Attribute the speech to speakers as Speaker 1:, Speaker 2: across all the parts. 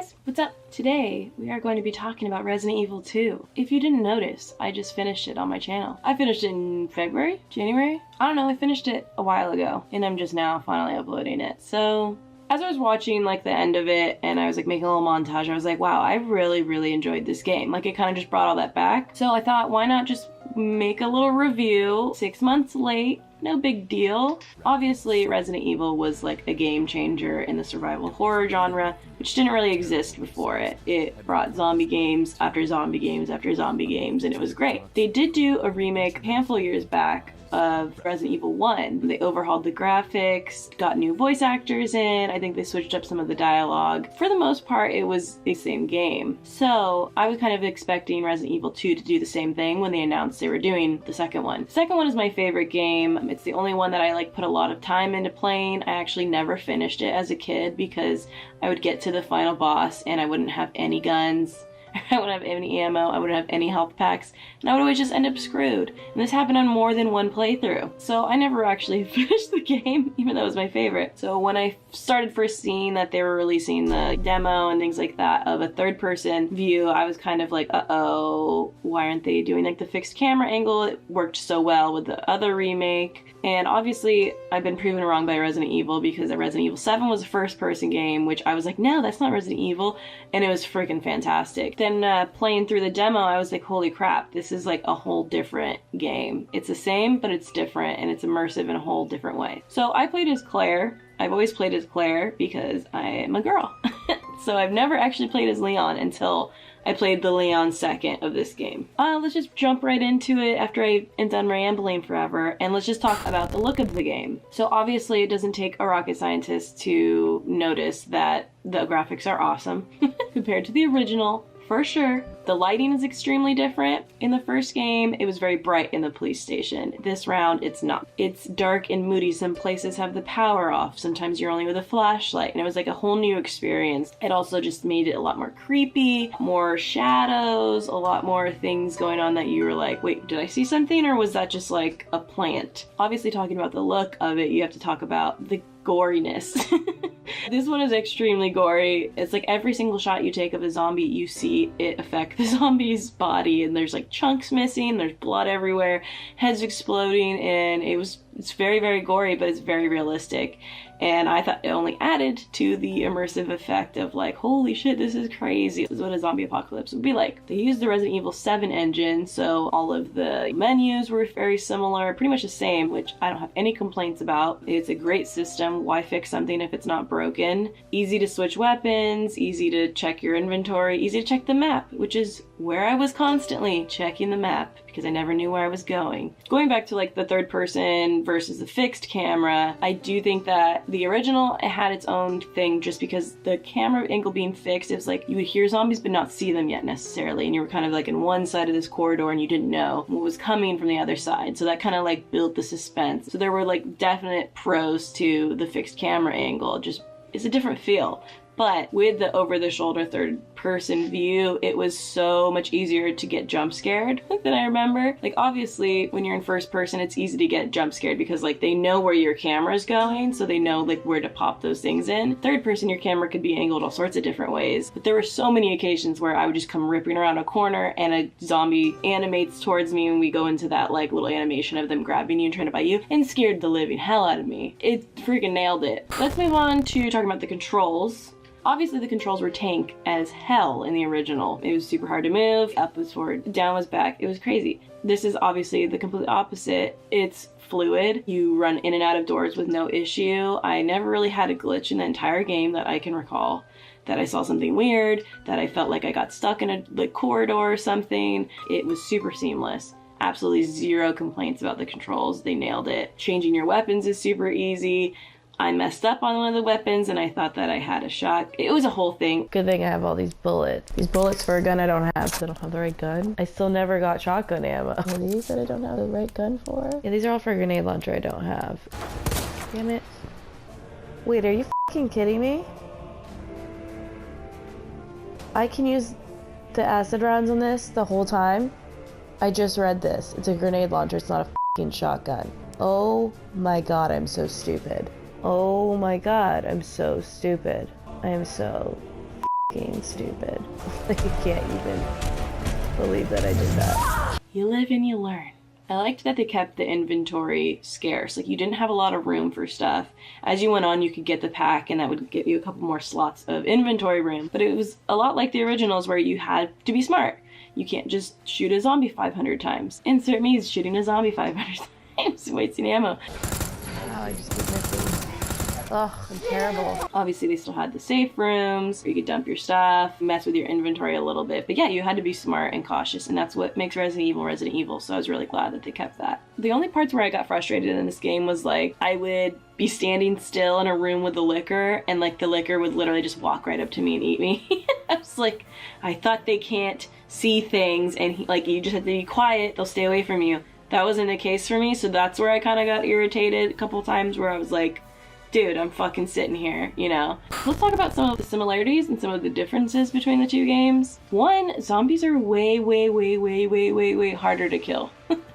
Speaker 1: guys, what's up? Today we are going to be talking about Resident Evil 2. If you didn't notice, I just finished it on my channel. I finished it in February? January? I don't know, I finished it a while ago and I'm just now finally uploading it. So as I was watching like the end of it and I was like making a little montage, I was like, wow, I really enjoyed this game. Like it kind of just brought all that back. So I thought, why not just make a little review 6 months late? No big deal. Obviously, Resident Evil was like a game changer in the survival horror genre, which didn't really exist before it. It brought zombie games after zombie games after zombie games, and it was great. They did do a remake a handful of years back of Resident Evil 1. They overhauled the graphics, got new voice actors in, I think they switched up some of the dialogue. For the most part, it was the same game. So I was kind of expecting Resident Evil 2 to do the same thing when they announced they were doing the second one. The second one is my favorite game. It's the only one that I like put a lot of time into playing. I actually never finished it as a kid because I would get to the final boss and I wouldn't have any guns. I wouldn't have any ammo, I wouldn't have any health packs, and I would always just end up screwed. And this happened on more than one playthrough. So I never actually finished the game, even though it was my favorite. So when I started first seeing that they were releasing the demo and things like that of a third-person view, I was kind of like, uh-oh, why aren't they doing like the fixed camera angle? It worked so well with the other remake. And obviously, I've been proven wrong by Resident Evil because Resident Evil 7 was a first-person game, which I was like, no, that's not Resident Evil, and it was freaking fantastic. Then playing through the demo, I was like, holy crap, this is like a whole different game. It's the same, but it's different, and it's immersive in a whole different way. So I played as Claire. I've always played as Claire because I am a girl. So I've never actually played as Leon until I played the Leon second of this game. Let's just jump right into it after I am done rambling forever, and let's just talk about the look of the game. So obviously it doesn't take a rocket scientist to notice that the graphics are awesome compared to the original. For sure. The lighting is extremely different. In the first game, it was very bright in the police station. This round, it's not. It's dark and moody. Some places have the power off. Sometimes you're only with a flashlight, and it was like a whole new experience. It also just made it a lot more creepy, more shadows, a lot more things going on that you were like, wait, did I see something, or was that just like a plant? Obviously, talking about the look of it, you have to talk about the goriness. This one is extremely gory. It's like every single shot you take of a zombie, you see it affect the zombie's body, and there's like chunks missing, there's blood everywhere, heads exploding, and it's very gory, but it's very realistic. And I thought it only added to the immersive effect of like, holy shit, this is crazy. This is what a zombie apocalypse would be like. They used the Resident Evil 7 engine, so all of the menus were very similar, pretty much the same, which I don't have any complaints about. It's a great system. Why fix something if it's not broken? Easy to switch weapons, easy to check your inventory, easy to check the map, which is where I was constantly checking the map because I never knew where I was going. Going back to like the third person versus the fixed camera, I do think that the original, it had its own thing just because the camera angle being fixed, it was like you would hear zombies but not see them yet necessarily, and you were kind of like in one side of this corridor and you didn't know what was coming from the other side. So that kind of like built the suspense. So there were like definite pros to the fixed camera angle. Just, it's a different feel. But with the over-the-shoulder third-person view, it was so much easier to get jump scared than I remember. Like, obviously, when you're in first person, it's easy to get jump scared because, like, they know where your camera's going, so they know, like, where to pop those things in. Third person, your camera could be angled all sorts of different ways. But there were so many occasions where I would just come ripping around a corner and a zombie animates towards me and we go into that, like, little animation of them grabbing you and trying to bite you, and scared the living hell out of me. It freaking nailed it. Let's move on to talking about the controls. Obviously the controls were tank as hell in the original. It was super hard to move, up was forward, down was back, it was crazy. This is obviously the complete opposite. It's fluid, you run in and out of doors with no issue. I never really had a glitch in the entire game that I can recall. That I saw something weird, that I felt like I got stuck in a corridor or something. It was super seamless. Absolutely zero complaints about the controls, they nailed it. Changing your weapons is super easy. I messed up on one of the weapons and I thought that I had a shot. It was a whole thing.
Speaker 2: Good thing I have all these bullets. These bullets for a gun I don't have because I don't have the right gun. I still never got shotgun ammo. What are these that I don't have the right gun for? Yeah, these are all for a grenade launcher I don't have. Damn it. Wait, are you fucking kidding me? I can use the acid rounds on this the whole time? I just read this. It's a grenade launcher, it's not a fucking shotgun. Oh my god, I'm so stupid. Oh my god, I'm so stupid. I am so fucking stupid. Like, I can't even believe that I did that.
Speaker 1: You live and you learn. I liked that they kept the inventory scarce. Like, you didn't have a lot of room for stuff. As you went on, you could get the pack, and that would give you a couple more slots of inventory room. But it was a lot like the originals, where you had to be smart. You can't just shoot a zombie 500 times. Insert me as shooting a zombie 500 times. Wasting ammo.
Speaker 2: Wow, I just keep missing. Ugh, I'm terrible.
Speaker 1: Obviously, they still had the safe rooms where you could dump your stuff, mess with your inventory a little bit. But yeah, you had to be smart and cautious, and that's what makes Resident Evil, so I was really glad that they kept that. The only parts where I got frustrated in this game was, like, I would be standing still in a room with the liquor, and, like, the liquor would literally just walk right up to me and eat me. I was like, I thought they can't see things, and, like, you just have to be quiet, they'll stay away from you. That wasn't the case for me, so that's where I kind of got irritated a couple times, where I was like, dude, I'm fucking sitting here, you know? Let's talk about some of the similarities and some of the differences between the two games. One, zombies are way harder to kill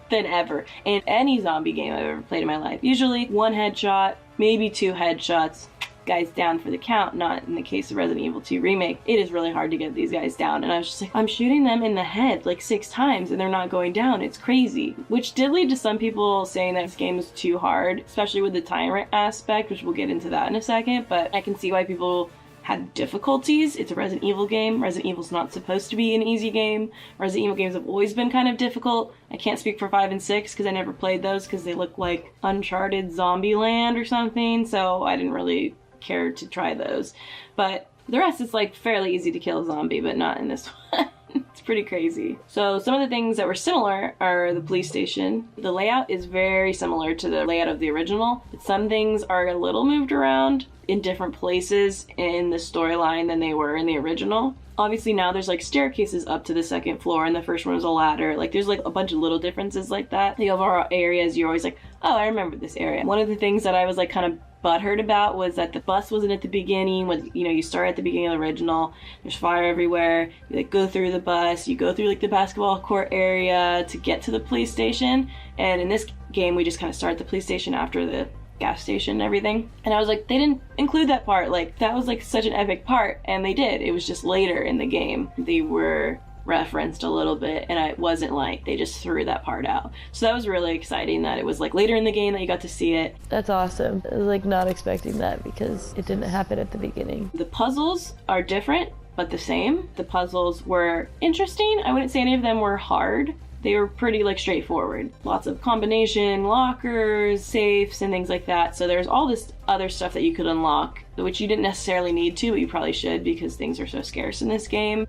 Speaker 1: than ever in any zombie game I've ever played in my life. Usually one headshot, maybe two headshots, guys down for the count. Not in the case of Resident Evil 2 Remake. It is really hard to get these guys down, and I was just like, I'm shooting them in the head like 6 times and they're not going down. It's crazy. Which did lead to some people saying that this game is too hard, especially with the tyrant aspect, which we'll get into that in a second, but I can see why people had difficulties. It's a Resident Evil game. Resident Evil's not supposed to be an easy game. Resident Evil games have always been kind of difficult. I can't speak for 5 and 6 because I never played those because they look like Uncharted Zombie Land or something, so I didn't really care to try those. But the rest is like fairly easy to kill a zombie, but not in this one. It's pretty crazy. So some of the things that were similar are the police station. The layout is very similar to the layout of the original, but some things are a little moved around in different places in the storyline than they were in the original. Obviously now there's like staircases up to the 2nd floor, and the first one was a ladder. Like, there's like a bunch of little differences like that. The overall areas, you're always like, oh, I remember this area. One of the things that I was like kind of butthurt about was that the bus wasn't at the beginning. When, you know, you start at the beginning of the original, there's fire everywhere. You like go through the bus, you go through like the basketball court area to get to the police station. And in this game, we just kind of start at the police station after the gas station and everything. And I was like, they didn't include that part. Like, that was like such an epic part, and they did. It was just later in the game they were referenced a little bit, and it wasn't like they just threw that part out. So that was really exciting that it was like later in the game that you got to see it.
Speaker 2: That's awesome. I was like not expecting that because it didn't happen at the beginning.
Speaker 1: The puzzles are different but the same. The puzzles were interesting. I wouldn't say any of them were hard. They were pretty like straightforward. Lots of combination lockers, safes, and things like that. So there's all this other stuff that you could unlock, which you didn't necessarily need to, but you probably should because things are so scarce in this game.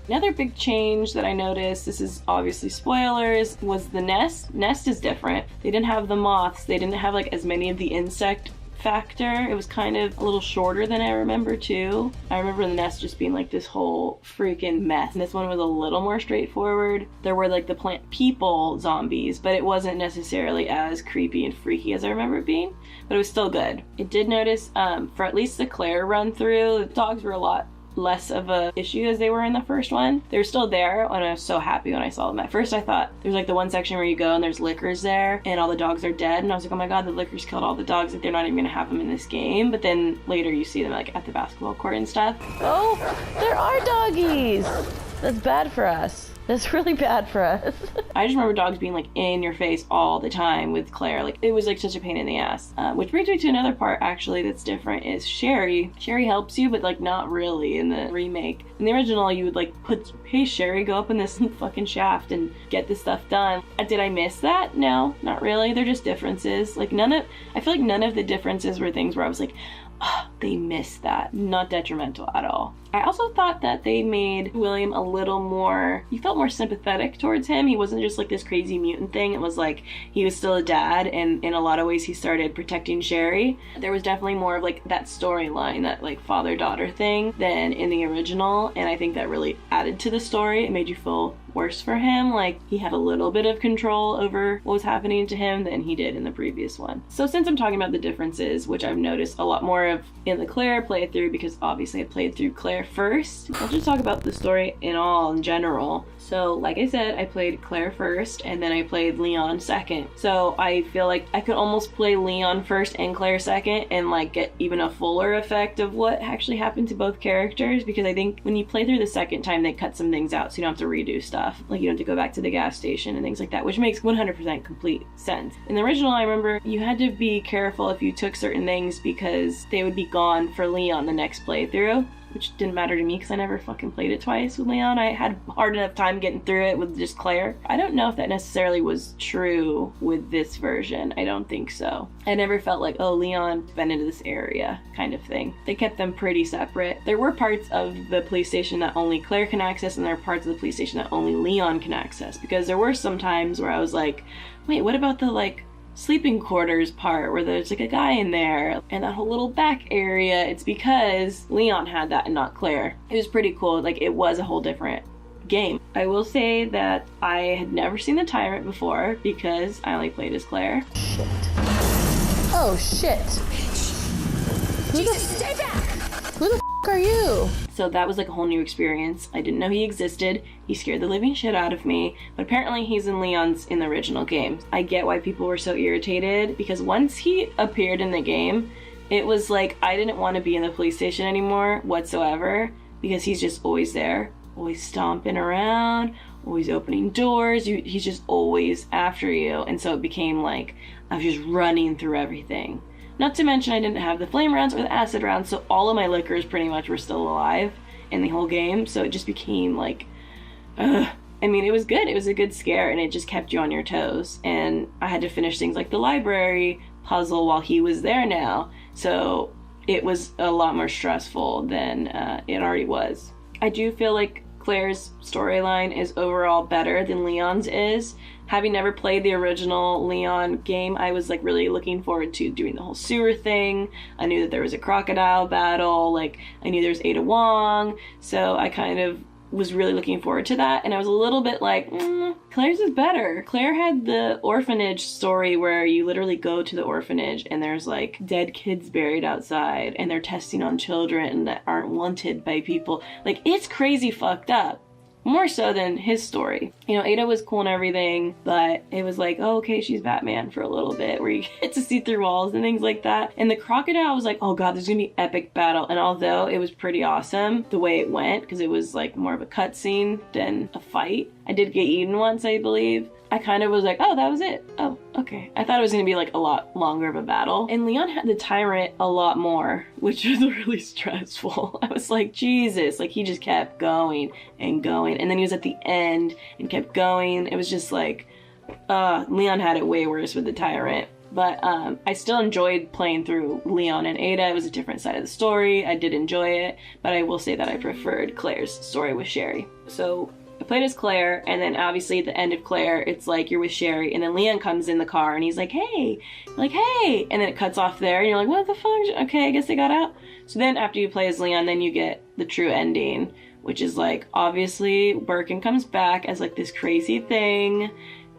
Speaker 1: Another big change that I noticed, this is obviously spoilers, was the nest. Nest is different. They didn't have the moths. They didn't have like as many of the insect factor. It was kind of a little shorter than I remember too. I remember the nest just being like this whole freaking mess. And this one was a little more straightforward. There were like the plant people zombies, but it wasn't necessarily as creepy and freaky as I remember it being, but it was still good. I did notice for at least the Claire run through, the dogs were a lot less of a issue as they were in the first one. They were still there, and I was so happy when I saw them. At first I thought there's like the one section where you go and there's lickers there and all the dogs are dead, and I was like, oh my god, the lickers killed all the dogs, like they're not even gonna have them in this game. But then later you see them like at the basketball court and stuff.
Speaker 2: Oh, there are doggies! That's bad for us. That's really bad for us.
Speaker 1: I just remember dogs being like in your face all the time with Claire. Like, it was like such a pain in the ass. Which brings me to another part actually that's different is Sherry. Sherry helps you, but like not really in the remake. In the original, you would like put, hey Sherry, go up in this fucking shaft and get this stuff done. Did I miss that? No, not really. They're just differences. Like I feel like none of the differences were things where I was like, oh, they missed that. Not detrimental at all. I also thought that they made William a little more, you felt more sympathetic towards him. He wasn't just like this crazy mutant thing. It was like he was still a dad, and in a lot of ways he started protecting Sherry. There was definitely more of like that storyline, that like father-daughter thing than in the original, and I think that really added to the story. It made you feel worse for him, like he had a little bit of control over what was happening to him than he did in the previous one. So since I'm talking about the differences, which I've noticed a lot more of in the Claire playthrough because obviously I played through Claire first. I'll just talk about the story in general. So like I said, I played Claire first and then I played Leon second. So I feel like I could almost play Leon first and Claire second and like get even a fuller effect of what actually happened to both characters, because I think when you play through the second time they cut some things out so you don't have to redo stuff. Like you don't have to go back to the gas station and things like that, which makes 100% complete sense. In the original, I remember you had to be careful if you took certain things because they would be gone for Leon the next playthrough, which didn't matter to me because I never fucking played it twice with Leon. I had hard enough time getting through it with just Claire. I don't know if that necessarily was true with this version. I don't think so. I never felt like, oh, Leon went into this area kind of thing. They kept them pretty separate. There were parts of the police station that only Claire can access, and there are parts of the police station that only Leon can access, because there were some times where I was like, wait, what about the like sleeping quarters part where there's like a guy in there and that whole little back area? It's because Leon had that and not Claire. It was pretty cool. Like it was a whole different game. I will say that I had never seen the Tyrant before because I only played as Claire.
Speaker 2: Shit. Oh shit.
Speaker 3: Jesus, stay back!
Speaker 2: Who the f are you?
Speaker 1: So that was like a whole new experience. I didn't know he existed. He scared the living shit out of me, but apparently he's in Leon's in the original game. I get why people were so irritated, because once he appeared in the game, it was like I didn't want to be in the police station anymore whatsoever, because he's just always there, always stomping around, always opening doors. He's just always after you, and so it became like I was just running through everything. Not to mention I didn't have the flame rounds or the acid rounds, so all of my lickers pretty much were still alive in the whole game, so it just became like, I mean, it was good. It was a good scare, and it just kept you on your toes. And I had to finish things like the library puzzle while he was there now, so it was a lot more stressful than it already was. I do feel like Claire's storyline is overall better than Leon's is. Having never played the original Leon game, I was like really looking forward to doing the whole sewer thing. I knew that there was a crocodile battle, like I knew there was Ada Wong, so I kind of was really looking forward to that, and I was a little bit like, Claire's is better. Claire had the orphanage story where you literally go to the orphanage and there's like dead kids buried outside and they're testing on children that aren't wanted by people. Like, it's crazy fucked up. More so than his story. You know, Ada was cool and everything, but it was like, oh, okay, she's Batman for a little bit, where you get to see through walls and things like that. And the crocodile was like, oh god, there's gonna be epic battle. And although it was pretty awesome the way it went, because it was like more of a cutscene than a fight, I did get eaten once, I believe. I kind of was like, oh, that was it. Oh, okay. I thought it was going to be like a lot longer of a battle. And Leon had the Tyrant a lot more, which was really stressful. I was like, Jesus, like he just kept going and going. And then he was at the end and kept going. It was just like, Leon had it way worse with the Tyrant. But I still enjoyed playing through Leon and Ada. It was a different side of the story. I did enjoy it, but I will say that I preferred Claire's story with Sherry. So I played as Claire, and then obviously at the end of Claire, it's like you're with Sherry, and then Leon comes in the car, and he's like, hey, and then it cuts off there, and you're like, what the fuck? Okay, I guess they got out. So then after you play as Leon, then you get the true ending, which is like, obviously, Birkin comes back as like this crazy thing,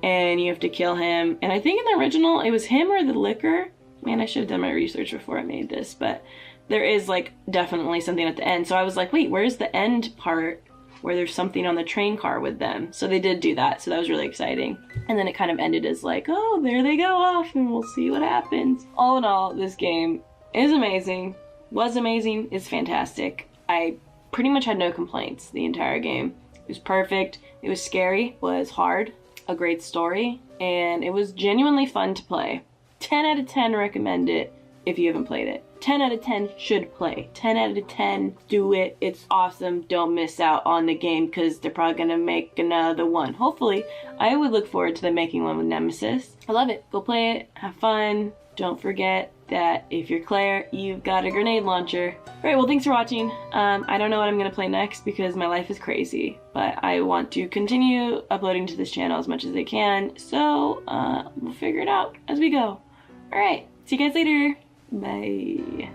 Speaker 1: and you have to kill him. And I think in the original, it was him or the liquor. Man, I should have done my research before I made this, but there is like definitely something at the end. So I was like, wait, where's the end part where there's something on the train car with them? So they did do that, so that was really exciting. And then it kind of ended as like, oh, there they go off, and we'll see what happens. All in all, this game is amazing, was amazing, is fantastic. I pretty much had no complaints the entire game. It was perfect, it was scary, was hard, a great story, and it was genuinely fun to play. 10 out of 10 recommend it if you haven't played it. 10 out of 10 should play. 10 out of 10, do it. It's awesome. Don't miss out on the game because they're probably going to make another one. Hopefully. I would look forward to them making one with Nemesis. I love it. Go play it. Have fun. Don't forget that if you're Claire, you've got a grenade launcher. Alright, well, thanks for watching. I don't know what I'm going to play next because my life is crazy. But I want to continue uploading to this channel as much as I can. So, we'll figure it out as we go. Alright, see you guys later. Bye.